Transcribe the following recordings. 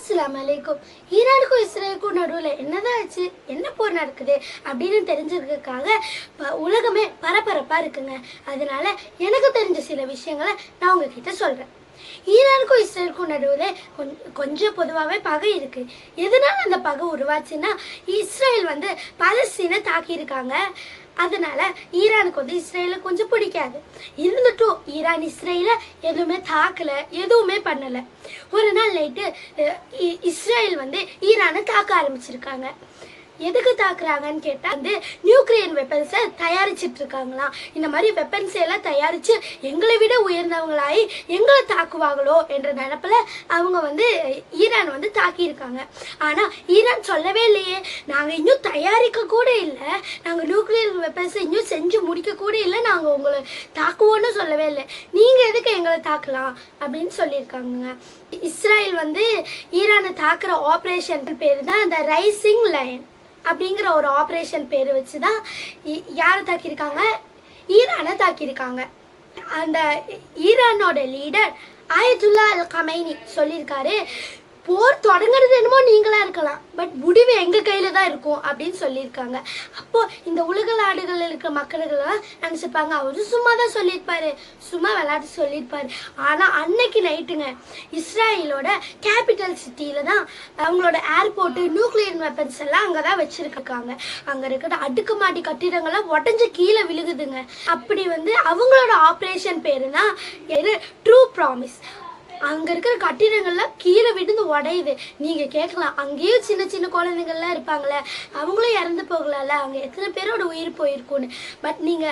அஸ்ஸலாமு அலைக்கும். ஈரானுக்கும் இஸ்ரேலுக்கும் நடுவில் என்னதான் ஆச்சு, என்ன போர் நடக்குது அப்படின்னு தெரிஞ்சிருக்கிறதுக்காக உலகமே பரபரப்பா இருக்குங்க. அதனால எனக்கு தெரிஞ்ச சில விஷயங்களை நான் உங்ககிட்ட சொல்றேன். ஈரானுக்கும் இஸ்ரேலுக்கும் நடுவில் கொஞ்சம் பொதுவாகவே பகை இருக்கு. எதனால அந்த பகை உருவாச்சுன்னா, இஸ்ரேல் பலஸ்தீனை தாக்கியிருக்காங்க. அதனால ஈரானுக்கு இஸ்ரேல கொஞ்சம் பிடிக்காது. இருந்துட்டும் ஈரான் இஸ்ரேல எதுவுமே தாக்கல, எதுவுமே பண்ணல. ஒரு நாள் நைட்டு இஸ்ரேல் ஈரானை தாக்க ஆரம்பிச்சிருக்காங்க. எதுக்கு தாக்குறாங்கன்னு கேட்டா நியூக்ளியர் வெப்பன்ஸை தயாரிச்சிட்டு இருக்காங்களாம். இந்த மாதிரி வெப்பன்ஸ் எல்லாம் தயாரிச்சு எங்களை விட உயர்ந்தவங்களாயி எங்களை தாக்குவாங்களோ என்ற நினைப்புல அவங்க ஈரான் தாக்கியிருக்காங்க. ஆனா ஈரான் சொல்லவே இல்லையே, நாங்க இன்னும் தயாரிக்க கூட இல்லை, நாங்க நியூக்ளியர் வெப்பன்ஸை இன்னும் செஞ்சு முடிக்க கூட இல்லை, நாங்க உங்களை தாக்குவோன்னு சொல்லவே இல்லை, நீங்க எதுக்கு எங்களை தாக்கலாம் அப்படின்னு சொல்லியிருக்காங்க. இஸ்ரேல் ஈரானை தாக்குற ஆப்ரேஷன் பேரு தான் அந்த ரைசிங் லயன் அப்படிங்கிற ஒரு ஆப்ரேஷன் பேர் வச்சு தான் யாரை தாக்கியிருக்காங்க, ஈரானை தாக்கியிருக்காங்க. அந்த ஈரானோட லீடர் ஆயத்துல்லா அல் கமைனி சொல்லியிருக்காரு, போர் தொடங்குறது என்னமோ நீங்களா இருக்கலாம், பட் முடிவு எங்க கையில தான் இருக்கும் அப்படின்னு சொல்லியிருக்காங்க. அப்போ இந்த உலக நாடுகள் இருக்கிற மக்கள்கள்லாம் நினைச்சுப்பாங்க, அவரு சும்மா தான் சொல்லியிருப்பாரு, சும்மா விளையாட்டு சொல்லியிருப்பாரு. ஆனா அன்னைக்கு நைட்டுங்க இஸ்ரேலோட கேபிட்டல் சிட்டியில தான் அவங்களோட ஏர்போர்ட்டு, நியூக்ளியர் வெப்பன்ஸ் எல்லாம் அங்கதான் வச்சிருக்காங்க. அங்க இருக்கிற அடுக்குமாடி கட்டிடங்கள்லாம் உடஞ்சு கீழே விழுகுதுங்க. அப்படி அவங்களோட ஆப்ரேஷன் பேரு தான் ட்ரூ ப்ராமிஸ். அங்க இருக்கிற கட்டிடங்கள்லாம் கீழே விழுந்து உடையுது. நீங்க கேட்கலாம், அங்கேயும் சின்ன சின்ன குழந்தைங்கள்லாம் இருப்பாங்களே, அவங்களும் இறந்து போகலாம்ல, அங்க எத்தனை பேரோட உயிர் போயிருக்கும்னு. பட் நீங்க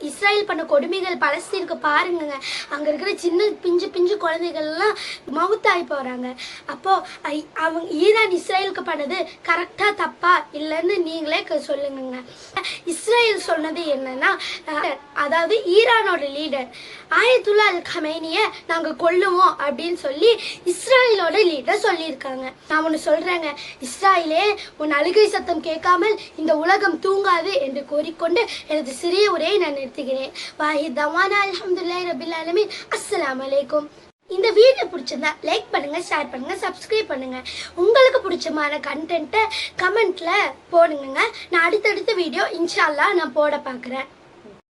இஸ்ரேல் பண்ண கொடுமைகள் பலஸ்தீனுக்கு பாருங்க. அங்க இருக்கிற சின்ன பிஞ்சு பிஞ்சு குழந்தைகள்லாம் மவுத்தாகி போறாங்க. அப்போ அவங்க ஈரான் இஸ்ரேலுக்கு பண்ணது கரெக்டா தப்பா இல்லைன்னு நீங்களே சொல்லுங்க. இஸ்ரேல் சொன்னது என்னன்னா, அதாவது ஈரானோட லீடர் ஆயத்துல்லா அல் கமைனியை நாங்க கொல்லுவோம் அப்படின்னு சொல்லி இஸ்ரேலோட லீடர் சொல்லியிருக்காங்க. நான் ஒண்ணு சொல்றேங்க, இஸ்ரேலே உன் அழுகை சத்தம் கேட்காமல் இந்த உலகம் தூங்காது என்று கூறிக்கொண்டு எனது சிறிய உரையை நான் நிறுத்துகிறேன். வாஹித் தவானா அல்ஹம்துலில்லாஹி ரபில் ஆலமீன். அஸ்ஸலாமு அலைக்கும். இந்த வீடியோ பிடிச்சிருந்தா லைக் பண்ணுங்க, ஷேர் பண்ணுங்க, சப்ஸ்கிரைப் பண்ணுங்க. உங்களுக்கு பிடிச்சமான கண்டென்ட்டை கமெண்ட்ல போடுங்க. நான் அடுத்தடுத்த வீடியோ இன்ஷா அல்லாஹ் நான் போட பார்க்குறேன்.